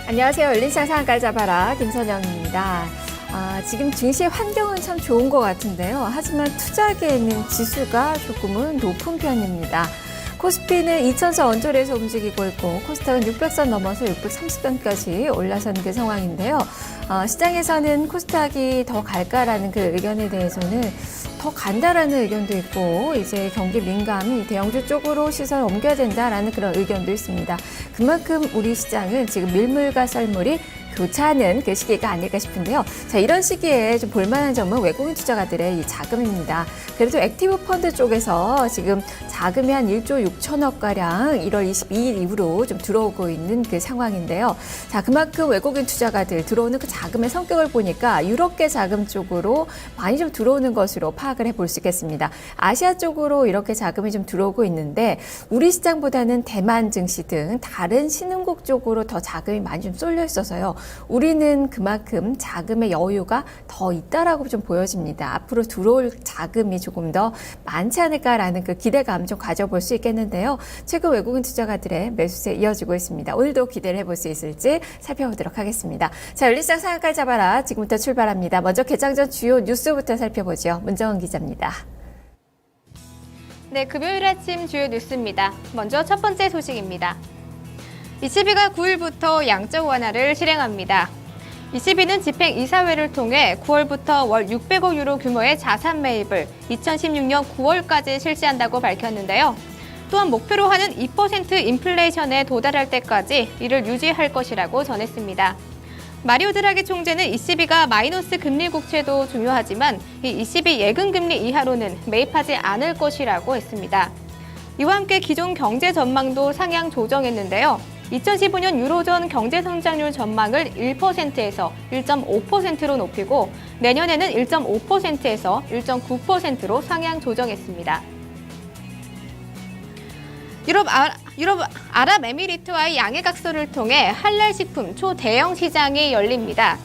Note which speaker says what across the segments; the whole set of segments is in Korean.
Speaker 1: 안녕하세요. 열린시장 상한가를 잡아라 김선영입니다. 지금 증시 환경은 참 좋은 것 같은데요. 하지만 투자하기에는 지수가 조금은 높은 편입니다. 코스피는 2000선 언저리에서 움직이고 있고 코스닥은 600선 넘어서 630선까지 올라선 그 상황인데요. 시장에서는 코스닥이 더 갈까라는 그 의견에 대해서는 더 간다라는 의견도 있고 이제 경기 민감이 대형주 쪽으로 시선을 옮겨야 된다라는 그런 의견도 있습니다. 그만큼 우리 시장은 지금 밀물과 썰물이 교차하는 그 시기가 아닐까 싶은데요. 자, 이런 시기에 좀 볼만한 점은 외국인 투자가들의 이 자금입니다. 그래도 액티브 펀드 쪽에서 지금 자금이 한 1조 6천억가량 1월 22일 이후로 좀 들어오고 있는 그 상황인데요. 자, 그만큼 외국인 투자가들 들어오는 그 자금의 성격을 보니까 유럽계 자금 쪽으로 많이 좀 들어오는 것으로 파악을 해볼 수 있겠습니다. 아시아 쪽으로 이렇게 자금이 좀 들어오고 있는데 우리 시장보다는 대만 증시 등 다른 신흥국 쪽으로 더 자금이 많이 좀 쏠려 있어서요. 우리는 그만큼 자금의 여유가 더 있다라고 좀 보여집니다. 앞으로 들어올 자금이 조금 더 많지 않을까라는 그 기대감 좀 가져볼 수 있겠는데요. 최근 외국인 투자가들의 매수세 이어지고 있습니다. 오늘도 기대를 해볼 수 있을지 살펴보도록 하겠습니다. 자, 열린시장 상한가를 잡아라. 지금부터 출발합니다. 먼저 개장 전 주요 뉴스부터 살펴보죠. 문정은 기자입니다.
Speaker 2: 네, 금요일 아침 주요 뉴스입니다. 먼저 첫 번째 소식입니다. ECB가 9일부터 양적 완화를 실행합니다. ECB는 집행이사회를 통해 9월부터 월 600억 유로 규모의 자산 매입을 2016년 9월까지 실시한다고 밝혔는데요. 또한 목표로 하는 2% 인플레이션에 도달할 때까지 이를 유지할 것이라고 전했습니다. 마리오 드라기 총재는 ECB가 마이너스 금리 국채도 중요하지만 이 ECB 예금 금리 이하로는 매입하지 않을 것이라고 했습니다. 이와 함께 기존 경제 전망도 상향 조정했는데요. 2015년 유로존 경제 성장률 전망을 1%에서 1.5%로 높이고 내년에는 1.5%에서 1.9%로 상향 조정했습니다. 유럽 아랍에미리트와의 양해각서를 통해 할랄 식품 초대형 시장이 열립니다.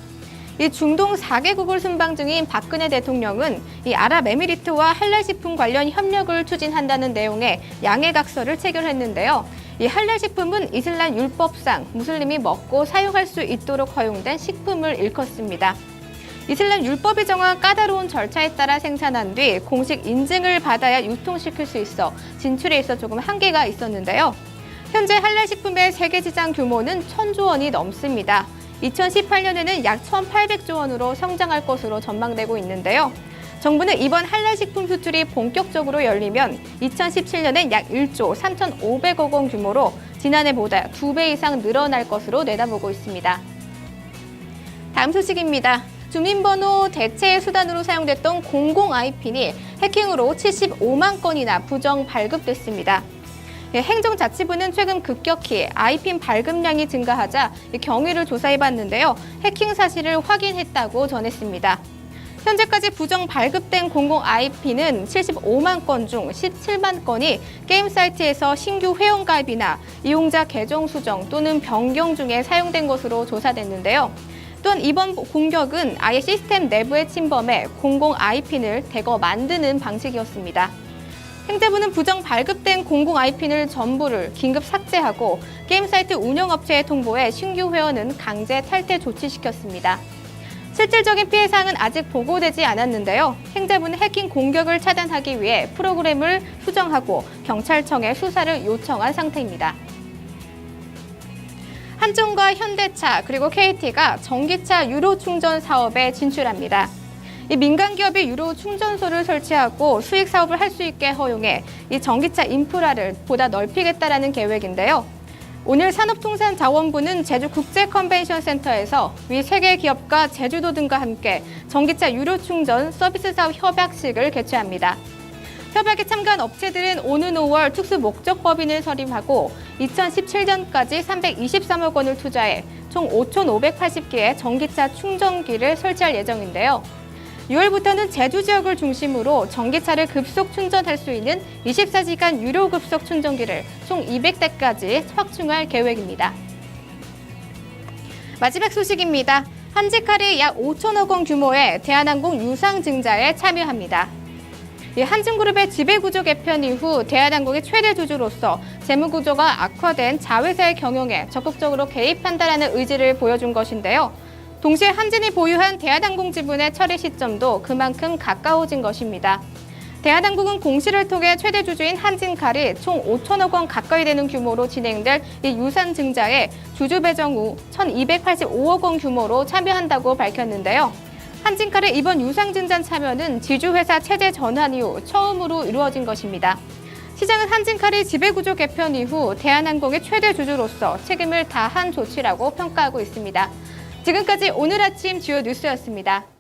Speaker 2: 이 중동 4개국을 순방 중인 박근혜 대통령은 이 아랍에미리트와 할랄 식품 관련 협력을 추진한다는 내용의 양해각서를 체결했는데요. 이 할랄 식품은 이슬람 율법상 무슬림이 먹고 사용할 수 있도록 허용된 식품을 일컫습니다. 이슬람 율법이 정한 까다로운 절차에 따라 생산한 뒤 공식 인증을 받아야 유통시킬 수 있어 진출에 있어 조금 한계가 있었는데요. 현재 할랄 식품의 세계 시장 규모는 1,000조 원이 넘습니다. 2018년에는 약 1,800조 원으로 성장할 것으로 전망되고 있는데요. 정부는 이번 할랄 식품 수출이 본격적으로 열리면 2017년엔 약 1조 3,500억 원 규모로 지난해보다 2배 이상 늘어날 것으로 내다보고 있습니다. 다음 소식입니다. 주민번호 대체 수단으로 사용됐던 공공 IP니 해킹으로 75만 건이나 부정 발급됐습니다. 행정자치부는 최근 급격히 IPN 발급량이 증가하자 경위를 조사해봤는데요. 해킹 사실을 확인했다고 전했습니다. 현재까지 부정 발급된 공공 IP는 75만 건 중 17만 건이 게임 사이트에서 신규 회원가입이나 이용자 계정 수정 또는 변경 중에 사용된 것으로 조사됐는데요. 또한 이번 공격은 아예 시스템 내부에 침범해 공공 IPN을 대거 만드는 방식이었습니다. 행자부는 부정 발급된 공공 IPN 전부를 긴급 삭제하고 게임 사이트 운영업체에 통보해 신규 회원은 강제 탈퇴 조치시켰습니다. 실질적인 피해 사항은 아직 보고되지 않았는데요. 행자부는 해킹 공격을 차단하기 위해 프로그램을 수정하고 경찰청에 수사를 요청한 상태입니다. 한전과 현대차 그리고 KT가 전기차 유료 충전 사업에 진출합니다. 이 민간 기업이 유료 충전소를 설치하고 수익 사업을 할 수 있게 허용해 이 전기차 인프라를 보다 넓히겠다라는 계획인데요. 오늘 산업통상자원부는 제주국제컨벤션센터에서 위 세계 기업과 제주도 등과 함께 전기차 유료 충전 서비스 사업 협약식을 개최합니다. 협약에 참가한 업체들은 오는 5월 특수 목적법인을 설립하고 2017년까지 323억 원을 투자해 총 5,580개의 전기차 충전기를 설치할 예정인데요. 6월부터는 제주 지역을 중심으로 전기차를 급속 충전할 수 있는 24시간 유료 급속 충전기를 총 200대까지 확충할 계획입니다. 마지막 소식입니다. 한지칼이 약 5천억 원 규모의 대한항공 유상 증자에 참여합니다. 이 한진그룹의 지배구조 개편 이후 대한항공의 최대 주주로서 재무구조가 악화된 자회사의 경영에 적극적으로 개입한다라는 의지를 보여준 것인데요. 동시에 한진이 보유한 대한항공 지분의 처리 시점도 그만큼 가까워진 것입니다. 대한항공은 공시를 통해 최대 주주인 한진칼이 총 5천억 원 가까이 되는 규모로 진행될 이 유산 증자에 주주 배정 후 1,285억 원 규모로 참여한다고 밝혔는데요. 한진칼의 이번 유상증자 참여는 지주회사 체제 전환 이후 처음으로 이루어진 것입니다. 시장은 한진칼이 지배구조 개편 이후 대한항공의 최대 주주로서 책임을 다한 조치라고 평가하고 있습니다. 지금까지 오늘 아침 주요 뉴스였습니다.